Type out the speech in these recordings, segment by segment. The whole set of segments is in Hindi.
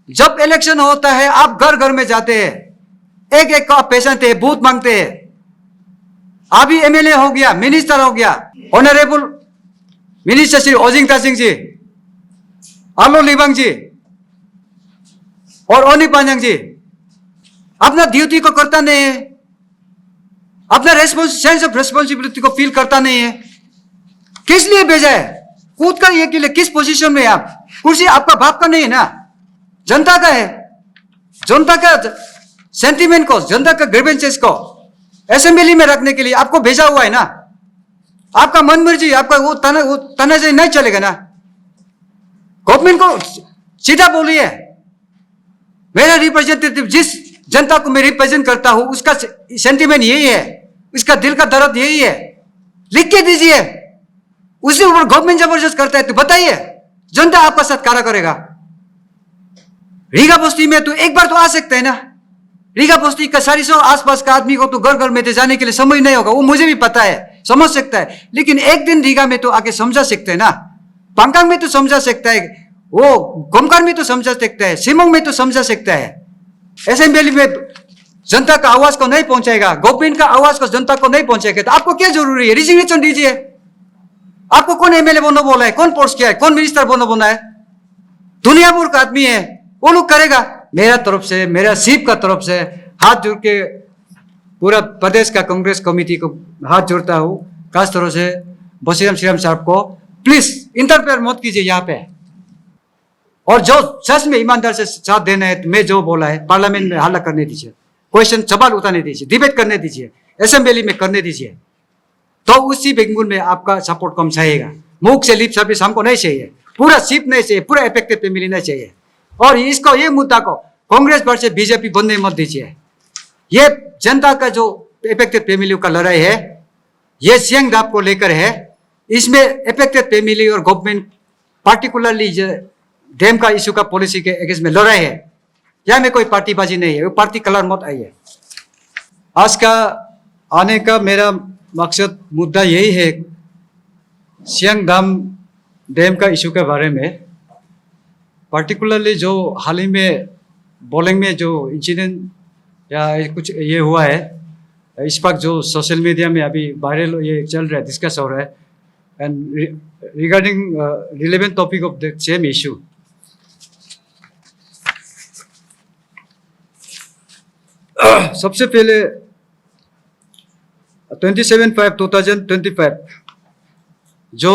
जब इलेक्शन होता है आप घर घर में जाते हैं, एक एक का पैसा देते हैं, वोट मांगते हैं। अभी एमएलए हो गया, मिनिस्टर हो गया, ऑनरेबल मिनिस्टर श्री ओजिंग तासिंग जी, आलो लिबांग जी और ओनी पांजंग जी अपना ड्यूटी को करता नहीं है, अपना सेंस ऑफ रेस्पॉन्सिबिलिटी को फील करता नहीं है। किस लिए भेजा है? कूद कर ये के लिए किस पोजीशन में आप? कुर्सी आपका बाप का नहीं है ना, जनता का है। जनता का सेंटीमेंट को, जनता का ग्रीवेंसेस को असेंबली में रखने के लिए आपको भेजा हुआ है ना। आपका मन मर्जी, आपका वो तनाज़ नहीं चलेगा ना। गवर्नमेंट को सीधा बोलिए, मेरा रिप्रेजेंटेटिव जिस जनता को मैं रिप्रेजेंट करता हूं उसका सेंटीमेंट यही है, उसका दिल का दर्द यही है, लिख के दीजिए। उसी ऊपर गवर्नमेंट जबरदस्त करता है तो बताइए, जनता आपका साथ खड़ा करेगा। रीगा बस्ती में तो एक बार तो आ सकते हैं ना। रीगा बस्ती का 400 आसपास का आदमी को तो घर घर में तो जाने के लिए समय नहीं होगा, वो मुझे भी पता है, समझ सकता है। लेकिन एक दिन रीगा में तो आके समझा सकते हैं ना, पांगकांग में तो समझा सकता है, वो गोमकार में तो समझा सकता है, सिमोंग में तो समझा सकता है। असेंबली में जनता का आवाज को नहीं पहुंचाएगा, गवर्नमेंट का आवाज को जनता को नहीं पहुंचाएगा तो आपको क्या जरूरी है? रिजिग्नेशन दीजिए। आपको कौन एमएलए बनना बोला है? कौन पोस्ट किया है? कौन मिनिस्टर बनना बोला है? दुनिया भर का आदमी है, वो लोग करेगा। मेरा तरफ से, मेरा सीप का तरफ से हाथ जोड़ के पूरा प्रदेश का कांग्रेस कमेटी को हाथ जोड़ता हूँ। खास तरह से बसीराम श्रीराम साहब को प्लीज इंटरफेयर मत कीजिए यहाँ पे। और जो सच में ईमानदार से साथ देना है तो मैं जो बोला है पार्लियामेंट में हल्ला करने दीजिए, क्वेश्चन सवाल उठाने दीजिए, डिबेट करने दीजिए, असेंबली में करने दीजिए, तो उसी बेंगुल में आपका सपोर्ट कम चाहिएगा। मुख से लिप सर्विस हमको नहीं चाहिए, पूरा सीप नहीं चाहिए, पूरा इफेक्टिव फैमिली नहीं चाहिए। और इसको, ये मुद्दा को कांग्रेस पर से बीजेपी बनने मत दीजिए। ये जनता का जो इफेक्टिव फैमिली का लड़ाई है, ये सियांग दाब को लेकर है। इसमें इफेक्टिव फैमिली और गवर्नमेंट पार्टिकुलरली डैम का इशू का पॉलिसी के अगेंस्ट में लड़ाई है। यहाँ में कोई पार्टीबाजी नहीं है, वो पार्टी कलर मत आइए। आज का आने का मेरा मकसद, मुद्दा यही है, सियांग दाम डैम का इशू के बारे में। पार्टिकुलरली जो हाल ही में बोलिंग में जो इंसिडेंट या कुछ ये हुआ है, इस वक्त जो सोशल मीडिया में अभी वायरल ये चल रहा है, डिस्कस हो रहा है, and regarding relevant topic of the same issue. सबसे पहले 27/5/2025 जो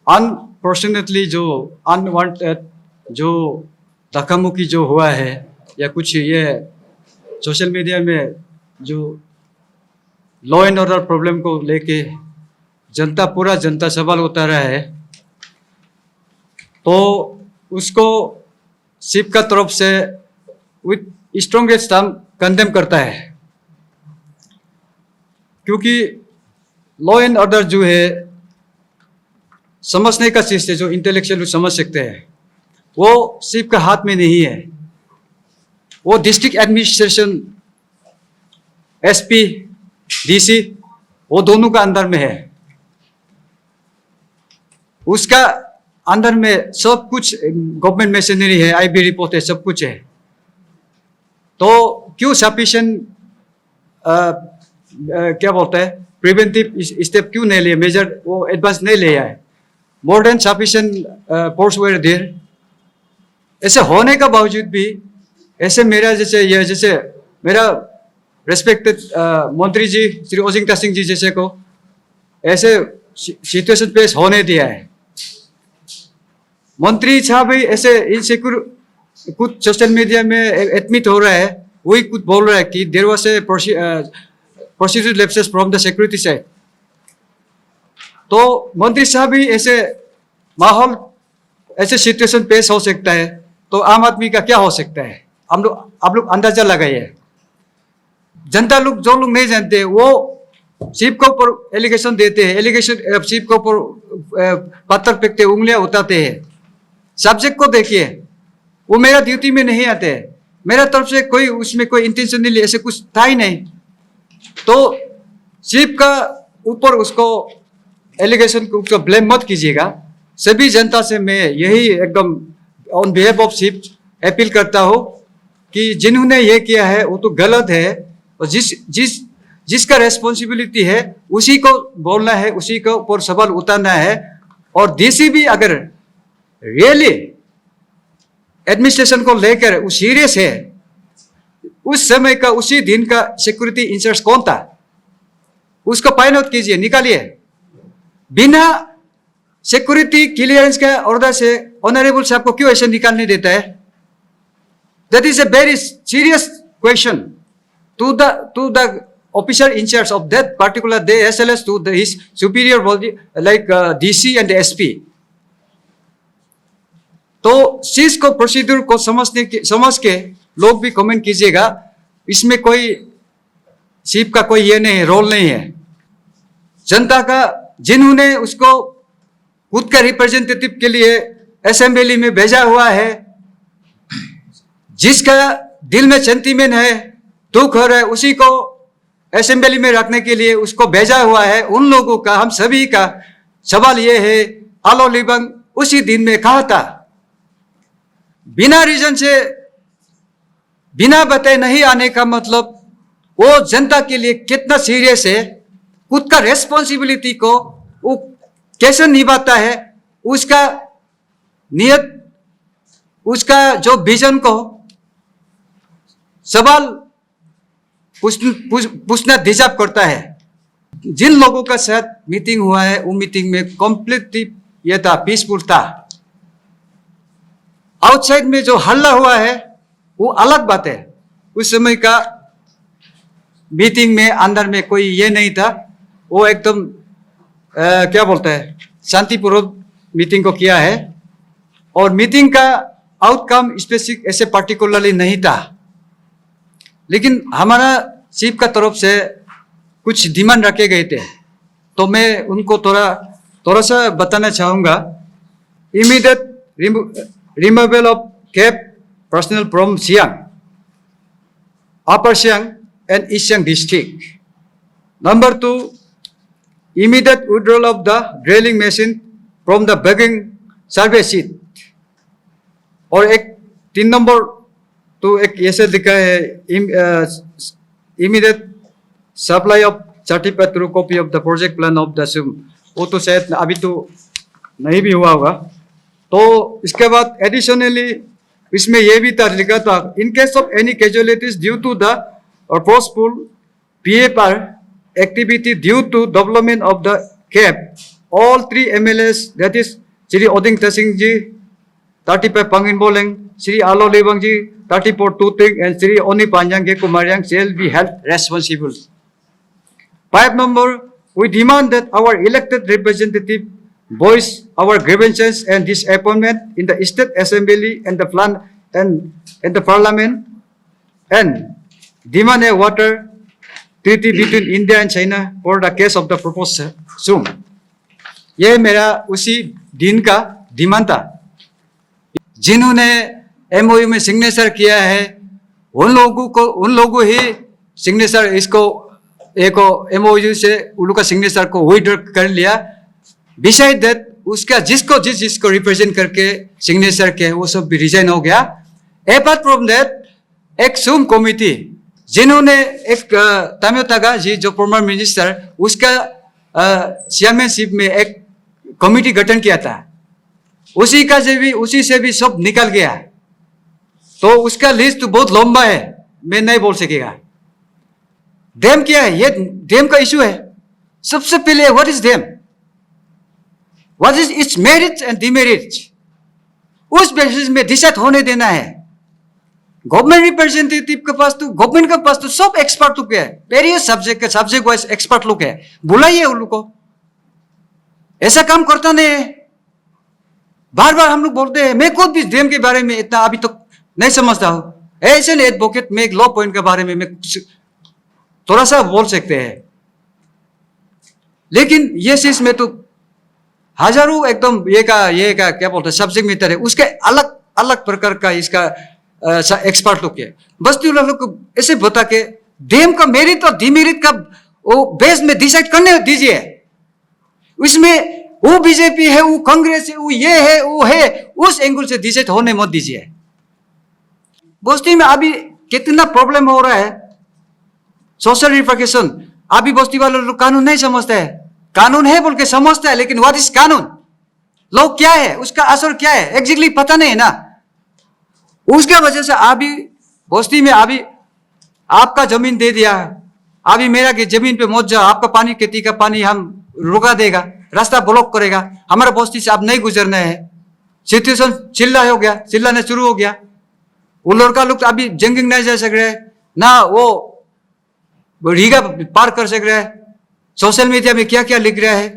अनफॉर्चुनेटली जो अनवांटेड जो धक्का-मुक्की जो हुआ है, या कुछ ये सोशल मीडिया में जो लॉ एंड ऑर्डर प्रॉब्लम को लेके पूरा जनता सवाल उठा रहा है, तो उसको सीप का तरफ से विथ स्ट्रॉन्गेस्ट टर्म कंडेम करता है। क्योंकि लॉ एंड ऑर्डर जो है समझने का चीज है, जो इंटेलेक्चुअल समझ सकते हैं, वो सीप का हाथ में नहीं है। वो डिस्ट्रिक्ट एडमिनिस्ट्रेशन, एसपी, डीसी, वो दोनों का अंदर में है। उसका अंदर में सब कुछ गवर्नमेंट मशीनरी है, आईबी रिपोर्ट है, सब कुछ है। तो क्यों सफिशिएंट क्या बोलते हैं प्रिवेंटिव स्टेप क्यों नहीं लिए, मेजर वो एडवांस नहीं लिया है? More than sufficient force where there. ऐसे होने का बावजूद भी ऐसे जैसे मेरा रेस्पेक्टेड मंत्री जी श्री ओजिंग तासिंग जी जैसे को ऐसे सिचुएशन पेश होने दिया है। मंत्री साहब भी ऐसे इनसिक्योर कुछ सोशल मीडिया में एडमिट हो रहा है, वही कुछ बोल रहा है कि there was a procedural lapses from the security side. तो मंत्री साहब भी ऐसे माहौल, ऐसे सिचुएशन पेश हो सकता है, तो आम आदमी का क्या हो सकता है? आप लोग अंदाजा लगाइए। जनता लोग, जो लोग नहीं जानते, वो सीप के ऊपर एलिगेशन देते हैं, एलिगेशन सीप के ऊपर पत्थर फेंकते, उंगलियां उठाते हैं। सब्जेक्ट को देखिए, वो मेरा ड्यूटी में नहीं आते हैं, मेरा तरफ से कोई उसमें कोई इंटेंशन नहीं, ऐसे कुछ था ही नहीं। तो सीप का ऊपर उसको एलिगेशन को ब्लेम मत कीजिएगा। सभी जनता से मैं यही एकदम ऑन बिहेफ ऑफ शिप अपील करता हूँ कि जिन्होंने ये किया है वो तो गलत है, और जिसका रेस्पॉन्सिबिलिटी है उसी को बोलना है, उसी के ऊपर सवाल उतारना है। और डीसी भी अगर रियली एडमिनिस्ट्रेशन को लेकर वो सीरियस है, उस समय का उसी दिन का सिक्योरिटी इंचार्ज कौन था उसको फाइंड आउट कीजिए, निकालिए। बिना सिक्योरिटी क्लियरेंस का ऑर्डर से ऑनरेबल साहब को क्यों ऐसे निकालने देता है? That is a very serious question to the officer in charge of that particular day as well as to his superior body like DC and SP. तो चीज को प्रोसीड्यूर को समझ के लोग भी कमेंट कीजिएगा। इसमें कोई चीफ का कोई ये नहीं, रोल नहीं है। जनता का जिन्होंने उसको खुद का रिप्रेजेंटेटिव के लिए असेंबली में भेजा हुआ है, जिसका दिल में सेंटीमेंट है, दुख हो रहा है, उसी को असेंबली में रखने के लिए उसको भेजा हुआ है। उन लोगों का, हम सभी का सवाल ये है, आलो लिबांग उसी दिन में कहा था, बिना रीजन से बिना बताए नहीं आने का मतलब वो जनता के लिए कितना सीरियस है, खुद का रेस्पॉन्सिबिलिटी को वो कैसे निभाता है, उसका नियत, उसका जो विजन को सवाल पूछना डिजर्व करता है। जिन लोगों का साथ मीटिंग हुआ है वो मीटिंग में कंप्लीटली ये था, पीसफुल था। आउटसाइड में जो हल्ला हुआ है वो अलग बात है। उस समय का मीटिंग में अंदर में कोई ये नहीं था, वो एकदम क्या बोलते हैं, शांतिपूर्वक मीटिंग को किया है। और मीटिंग का आउटकम स्पेसिफिक ऐसे पार्टिकुलरली नहीं था, लेकिन हमारा चीफ का तरफ से कुछ डिमांड रखे गए थे, तो मैं उनको थोड़ा सा बताना चाहूँगा। Immediate removal of CAP personnel from Siang, Upper Siang and East Siang district. Number 2, immediate withdrawal of the drilling machine from the begging survey sheet. और एक 3 नंबर तो एक ऐसे लिखा है, immediate supply of certified true copy of the project plan of the SUM. वो तो शायद अभी तो नहीं भी हुआ होगा। तो इसके बाद एडिशनली इसमें यह भी लिखा था, in case of any casualties due to the forceful PFR activity due to development of the cap, all 3 MLAs, that is Shri Oding Tasing ji 35 Pangin Boleng, Shri Alo Libang ji 34 Tuting and Shri Oni Panyang के कुमारियांग shall be held responsible. 5 number, we demand that our elected representative voice our grievances and disappointment in the State Assembly and the Parliament, and demand a water treaty between India and China for the case of the proposed SUM. ये मेरा उसी दिन का डिमांड था। जिन्होंने MOU में सिग्नेचर किया है उन लोगों ही सिग्नेचर इसको एक MOU से उन लोगों का सिग्नेचर को विड्रॉ कर लिया। Besides that, उसका जिसको रिप्रेजेंट करके सिग्नेचर किया वो सब भी रिजाइन हो गया। Apart from that, एक SUM कमिटी जिन्होंने एक तमियोतागा जी जो फॉर्मर मिनिस्टर, उसका चेयरमैनशिप में एक कमिटी गठन किया था, उसी से भी सब निकल गया। तो उसका लिस्ट तो बहुत लंबा है, मैं नहीं बोल सकेगा। डैम क्या है? ये डैम का इशू है। सबसे पहले what is damn, What is its merits and demerits? उस बेसिस में डिसाइड होने देना है। गवर्नमेंट रिप्रेजेंटेटिव के पास तो, गवर्नमेंट के पास तो सब एक्सपर्ट लोग है, वेरियस सब्जेक्ट वाइज एक्सपर्ट लोग है, बुलाइए उन लोग को। ऐसा काम करता नहीं है। बार बार हम लोग बोलते हैं, मैं खुद भी डैम के बारे में इतना अभी तक नहीं समझता हूं। ऐसे नहीं एडवोकेट में एक लॉ पॉइंट के बारे में मैं थोड़ा सा बोल सकते हैं, लेकिन ये चीज में तो हजारों एकदम ये का क्या बोलते हैं सब्जेक्ट मैटर है, उसके अलग अलग प्रकार का इसका एक्सपर्ट लोग है। बस लोग को ऐसे बता के डैम का मेरिट और डिमेरिट का वो बेस में डिसाइड करने दीजिए। इसमें वो बीजेपी है, वो कांग्रेस है, वो ये है, वो है, उस एंगल से डिसाइड होने मत दीजिए। बस्ती में अभी कितना प्रॉब्लम हो रहा है, सोशल रिप्रिकेशन। अभी बस्ती वाले लोग कानून नहीं समझते हैं, कानून है बोल के समझता है, लेकिन व्हाट इज कानून, लोग क्या है, उसका असर क्या है, एग्जैक्टली पता नहीं है ना। उसके वजह से अभी बस्ती में अभी आपका जमीन दे दिया, अभी मेरा की जमीन पे मत जाओ, आपका पानी, खेती का पानी हम रुका देगा, रास्ता ब्लॉक करेगा, हमारा बस्ती से आप नहीं गुजरना है। सिचुएशन चिल्ला हो गया, चिल्लाने शुरू हो गया। वो लड़का लोग अभी जंगिंग नहीं जा सक रहे, ना वो रीगा पार कर सक रहा है। सोशल मीडिया में क्या क्या लिख रहा है,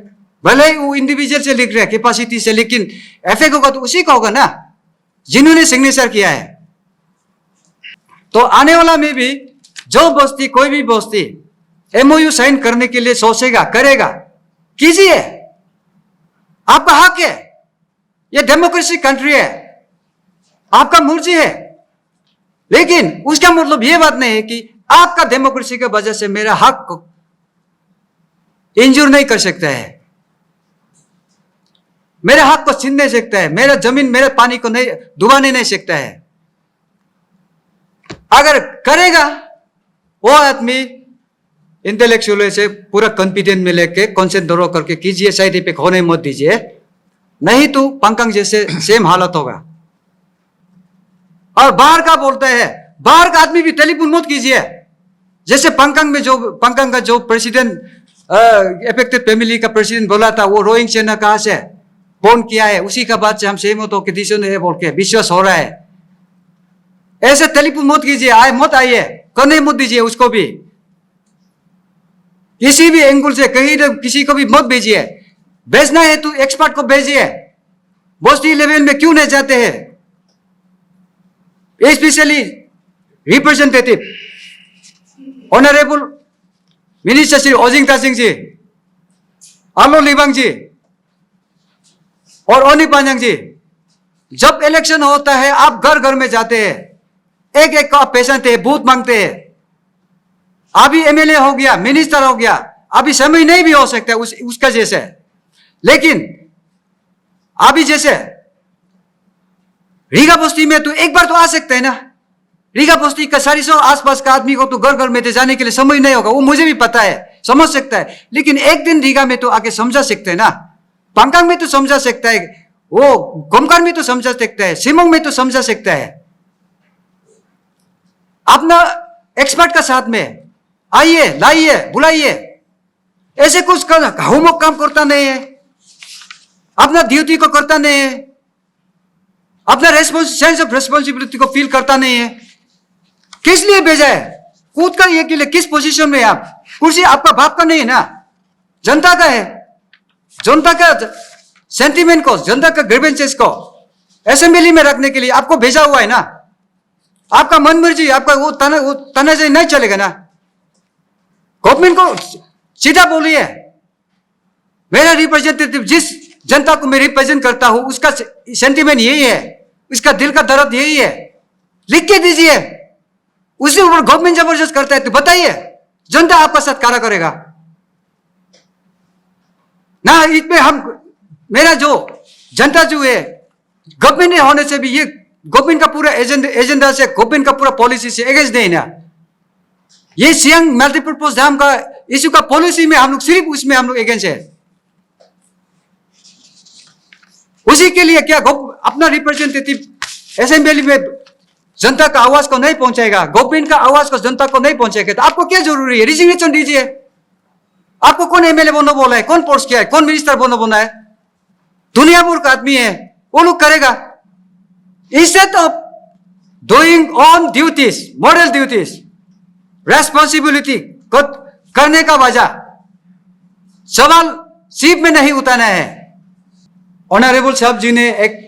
भले ही वो इंडिविजुअल से लिख रहा है, कैपेसिटी से, लेकिन इफेक्ट होगा तो उसी का होगा ना, जिन्होंने सिग्नेचर किया है। तो आने वाला में भी जो बस्ती, कोई भी बस्ती एमओयू साइन करने के लिए सोचेगा, करेगा, कीजिए, आपका हक है, ये डेमोक्रेसी कंट्री है, आपका मर्जी है। लेकिन उसका मतलब ये बात नहीं है कि आपका डेमोक्रेसी की वजह से मेरा हक को इंजूर नहीं कर सकता है, मेरे हक को छीन नहीं सकता है, मेरा जमीन, मेरे पानी को नहीं डुबाने नहीं सकता है। अगर करेगा वो आदमी इंटेलेक्चुअल से पूरा कॉन्फिडेंस में लेके कॉन्सेंट्रेट करके कीजिए, साइड इफेक्ट होने मत दीजिए, नहीं तो पंकंग जैसे सेम हालत होगा। और बाहर का बोलता है, बाहर का आदमी भी टेलीफोन मत कीजिए, जैसे पंकंग में जो पंकंग का जो प्रेसिडेंट इफेक्टेड फैमिली का प्रेसिडेंट बोला था, वो रोहिंग सेना कहां से फोन किया है, उसी का बात से हम सहमत होकर डिसीजन है बोल के विश्वास हो रहा है। ऐसे टेलीफोन मत कीजिए, आए मत आइए, करने मत दीजिए उसको भी, किसी भी एंगल से कहीं किसी को भी मत भेजिए। भेजना है तो एक्सपर्ट को भेजिए, बस्ती लेवल में क्यों नहीं जाते हैं, specially representative honourable minister Shri Ojing Tasing ji, Alo Libang ji और ओनी पांजंग जी। जब इलेक्शन होता है आप घर घर में जाते हैं, एक एक का पेशेंट है, बूथ मांगते हैं। अभी एमएलए हो गया, मिनिस्टर हो गया, अभी समय नहीं भी हो सकता उसका जैसे, लेकिन अभी जैसे रीगा बस्ती में तो एक बार तो आ सकते हैं ना। रीगा बस्ती का 400 आसपास का आदमी को तो घर घर में तो जाने के लिए समय नहीं होगा, वो मुझे भी पता है, समझ सकता है, लेकिन एक दिन रीगा में तो आके समझा सकते हैं ना, पांगकांग में तो समझा सकता है, वो गोमकार में तो समझा सकता है, सिमोंग में तो समझा सकता है। अपना एक्सपर्ट का साथ में आइए, लाइए, बुलाइए, ऐसे कुछ होमवर्क काम करता नहीं है, अपना ड्यूटी को करता नहीं है, अपना सेंस ऑफ रेस्पॉन्सिबिलिटी को फील करता नहीं है। किस लिए भेजा है, कूद कर ये के लिए, किस पोजीशन में आप, कुर्सी आपका बाप का नहीं है ना, जनता का है, जनता का सेंटीमेंट को, जनता का ग्रीवेंसेस को असेंबली में रखने के लिए आपको भेजा हुआ है ना। आपका मन मर्जी, आपका वो तनाज़ नहीं चलेगा ना। गवर्नमेंट को सीधा बोलिए, मेरा रिप्रेजेंटेटिव जिस जनता को मैं रिप्रेजेंट करता हूं उसका सेंटीमेंट यही है, उसका दिल का दर्द यही है, लिख के दीजिए। उसके ऊपर गवर्नमेंट जबरदस्त करता है तो बताइए, जनता आपका सत्कार करेगा ना। इसमें हम, मेरा जो जनता जो है, गवर्नमेंट होने से भी ये गवर्नमेंट का पूरा एजेंडा से, गवर्नमेंट का पूरा पॉलिसी से अगेंस्ट नहीं ना। ये सियांग मल्टीपर्पज डैम का इश्यू का पॉलिसी में हम लोग सिर्फ उसमें हम लोग अगेंस्ट है। उसी के लिए क्या अपना रिप्रेजेंटेटिव असेंबली में जनता का आवाज को नहीं पहुंचाएगा, गवर्नमेंट का आवाज को जनता को नहीं पहुंचाएगा, तो आपको क्या जरूरी है, रिजिग्नेशन दीजिए। आपको कौन एमएलए बनना बोला है, कौन पोस्ट किया है, कौन मिनिस्टर बनना बोला है, दुनिया भर का आदमी है, वो लोग करेगा। Instead of doing on duties, model duties, responsibility करने का वजह सवाल सीप में नहीं उतारना है। ऑनरेबल साहब जी ने एक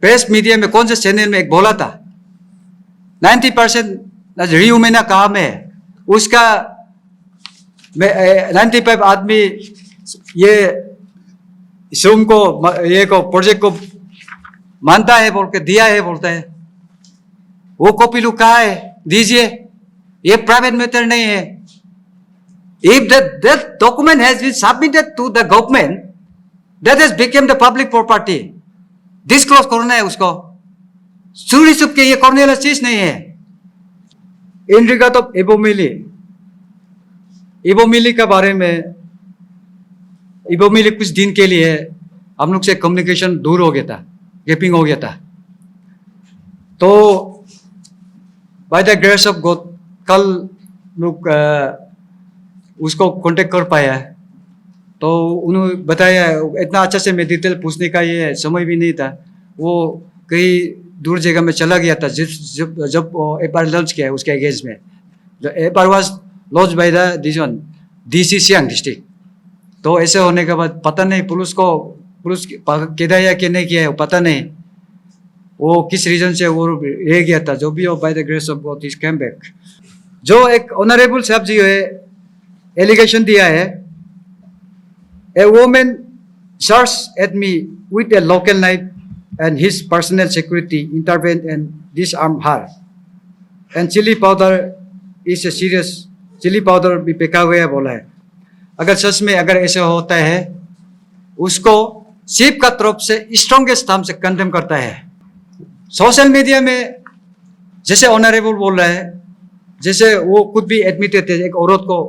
प्रेस मीडिया में, कौन से चैनल में एक बोला था, 90% ह्यूमन काम है उसका, 95 आदमी ये श्रम को, ये को प्रोजेक्ट को मानता है बोल के दिया है बोलता है। वो कॉपी लुक कहा है, दीजिए, ये प्राइवेट मैटर नहीं है, If that document has been submitted to the government, that has become the public property. Disclose करना है उसको. चोरी छुप के ये करने वाला चीज नहीं है. In regard of Evo Milly के बारे में, Evo Milly कुछ दिन के लिए हम लोग से कम्युनिकेशन दूर हो गया था, गैपिंग हो गया था. तो by the grace of God कल लोग उसको कांटेक्ट कर पाया. तो उन्होंने बताया, इतना अच्छा से मैं डिटेल पूछने का ये समय भी नहीं था. वो कहीं दूर जगह में चला गया था जब एक बार लॉन्च किया उसके एगेंस्ट में. एक बार was launch by the DC Siang district. तो ऐसे होने के बाद पता नहीं पुलिस किया या कि नहीं किया है पता नहीं. वो किस रीजन से वो रह गया था. जो भी हो, by the grace of God is come back. जो एक ऑनरेबल साहब जी है एलिगेशन दिया है, a woman shots at me with A local knife and his personal security intervened and disarmed her. And chili powder is a serious, chili powder भी फेंका हुआ है बोला है. अगर सच में अगर ऐसा होता है उसको सीप का तरफ से स्ट्रॉन्गेस्ट टर्म से कंडेम करता है. सोशल मीडिया में जैसे ऑनरेबल बोल रहा है, जैसे वो खुद भी एडमिटेड है एक औरत को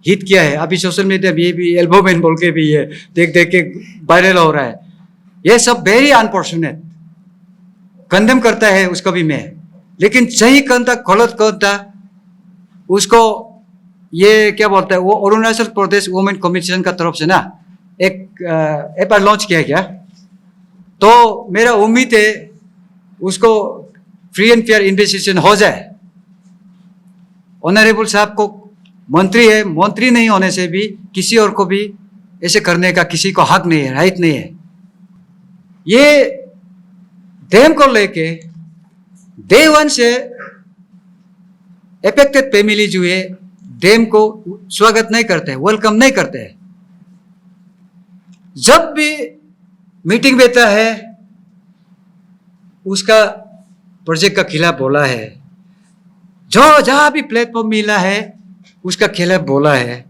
हिट किया है. अभी सोशल मीडिया में ये भी एल्बो मैन बोल के भी है, देख के वायरल हो रहा है. ये सब वेरी अनफॉर्चुनेट. कंडेम करता है उसको भी मैं, लेकिन सही करता गलत करता उसको ये क्या बोलता है. वो अरुणाचल प्रदेश वुमेन कमीशन का तरफ से ना एक बार लॉन्च किया गया. तो मेरा उम्मीद है उसको फ्री एंड फेयर इन्वेस्टिगेशन हो जाए. ऑनरेबल साहब को मंत्री है, मंत्री नहीं होने से भी किसी और को भी ऐसे करने का किसी को हक नहीं है, राइट नहीं है. ये डैम को लेके डे वन से अफेक्टेड फैमिली जो है डैम को स्वागत नहीं करते हैं, वेलकम नहीं करते हैं. जब भी मीटिंग बैठता है उसका प्रोजेक्ट का खिलाफ बोला है. जो जहां भी प्लेटफॉर्म मिला है उसका खिलाफ बोला है.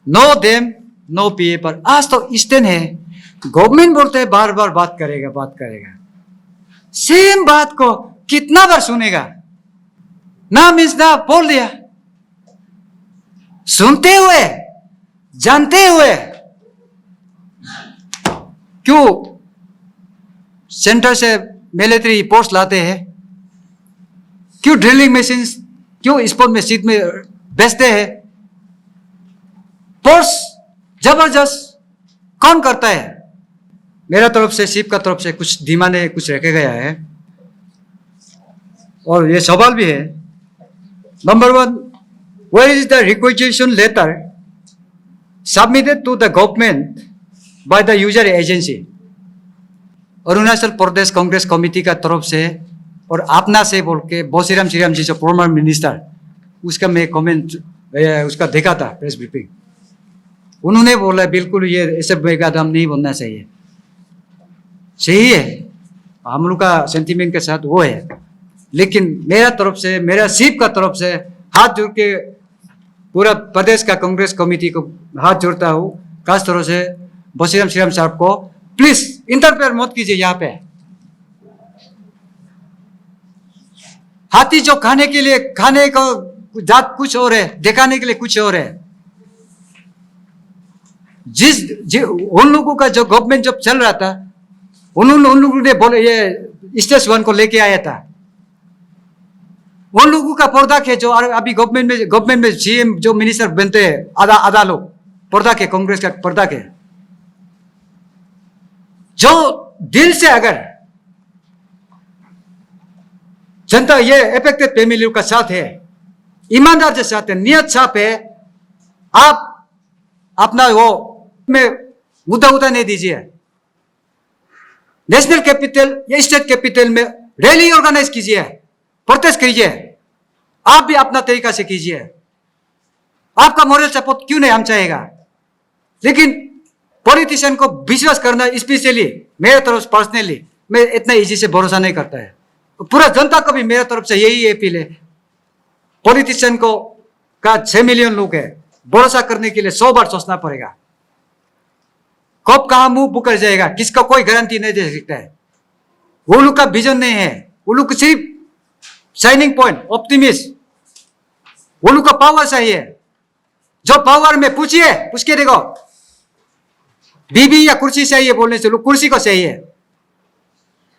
नो डैम नो पीए पर आज तो स्टैंड है. गवर्नमेंट बोलते हैं बार बार बात करेगा. सेम बात को कितना बार सुनेगा. ना मीन्स ना बोल दिया. सुनते हुए जानते हुए क्यों सेंटर से मिलिट्री पोस्ट लाते हैं, क्यों ड्रिलिंग मशीन, क्यों स्पोर्ट में सीट में बेचते हैं. पोस्ट जबरदस्त कौन करता है. मेरा तरफ से शिप का तरफ से कुछ डिमांड है, कुछ रखा गया है और ये सवाल भी है. Number 1, where is the requisition letter submitted to the government by the user agency. Arunachal Pradesh Congress committee का तरफ से और अपना से बोल के बोसीराम श्रीराम जी जो फॉर्मर मिनिस्टर, उसका मैं कमेंट उसका देखा था प्रेस ब्रीफिंग. उन्होंने बोला बिल्कुल ये ऐसे बेकदम नहीं बनना चाहिए. सही है, हम लोग का सेंटीमेंट के साथ वो है. लेकिन मेरा तरफ से, मेरा सीप का तरफ से हाथ जोड़ के पूरा प्रदेश का कांग्रेस कमेटी को हाथ जोड़ता हूँ. खास तरह से बोसीराम श्रीराम साहब को प्लीज इंटरफेयर मत कीजिए. यहाँ पे हाथी जो खाने के लिए खाने को जात कुछ और है, दिखाने के लिए कुछ और है. उन लोगों का जो गवर्नमेंट जब चल रहा था उन लोगों ने बोले ये स्टेज 1 को लेके आया था. उन लोगों का पर्दा के जो अभी गवर्नमेंट में सीएम जो मिनिस्टर बनते हैं आधा लोग पर्दा के, कांग्रेस का पर्दा के. जो दिल से अगर जनता ये अफेक्टेड फैमिली का साथ है, ईमानदार के साथ है, नियत साफ है, आप अपना वो में मुद्दा नहीं दीजिए. नेशनल कैपिटल या स्टेट कैपिटल में रैली ऑर्गेनाइज कीजिए, प्रोटेस्ट कीजिए. आप भी अपना तरीका से कीजिए. आपका मोरल सपोर्ट क्यों नहीं हम चाहेगा. लेकिन पॉलिटिशियन को विश्वास करना, स्पेशली मेरे तरफ पर्सनली मैं इतना इजी से भरोसा नहीं करता है. पूरा जनता को भी मेरे तरफ से यही अपील है. पॉलिटिशियन को का 6 मिलियन लोग है, भरोसा करने के लिए 100 बार सोचना पड़ेगा। कब कहां मुंह पुकर जाएगा किसका कोई गारंटी नहीं दे सकता है। वो लोग का विजन नहीं है, वो लोग सिर्फ शाइनिंग पॉइंट, ऑप्टिमिस्ट, वो लोग का पावर चाहिए। जो पावर में पूछ के देखो, बीबी या कुर्सी चाहिए बोलने से लोग कुर्सी को चाहिए,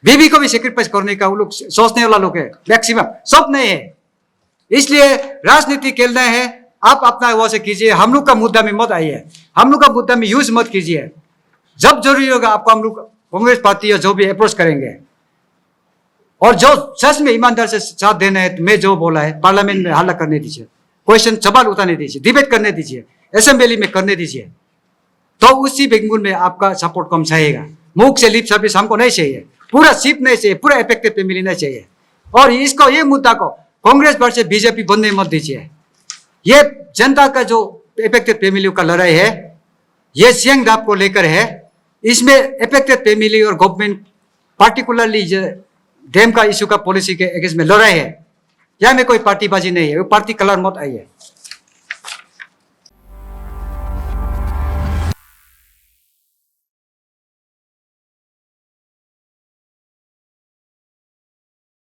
बीबी को भी सेक्रीफाइस करने का वो लोग सोचने वाला लोग है मैक्सिमम, सब नहीं है। इसलिए राजनीति खेलना है, आप अपना वो से कीजिए, हम लोग का मुद्दा में मत आइए, हम लोग का मुद्दा में यूज मत कीजिए। जब जरूरी होगा आपको हम लोग कांग्रेस पार्टी या जो भी अप्रोच करेंगे, और जो सच में ईमानदार से साथ देना है, तो मैं जो बोला है पार्लियामेंट में हल्ला करने दीजिए, क्वेश्चन सवाल उठाने दीजिए, डिबेट करने दीजिए, असेंबली में करने दीजिए, तो उसी बेंगुल में आपका सपोर्ट कम चाहिएगा। मुख से लिप सर्विस हमको नहीं चाहिए, पूरा सीट नहीं चाहिए, पूरा इफेक्टिव फैमिली नहीं चाहिए। और इसको ये मुद्दा को कांग्रेस पर से बीजेपी बनने मत दीजिए। ये जनता का जो इफेक्टिव फैमिली का लड़ाई है, ये सियांग दाप को लेकर है। इसमें इफेक्टिव फैमिली और गवर्नमेंट पार्टिकुलरली डैम का इशू का पॉलिसी के अगेंस्ट में लड़ाई है। यहाँ में कोई पार्टीबाजी नहीं है, वो पार्टी कलर मत आइए।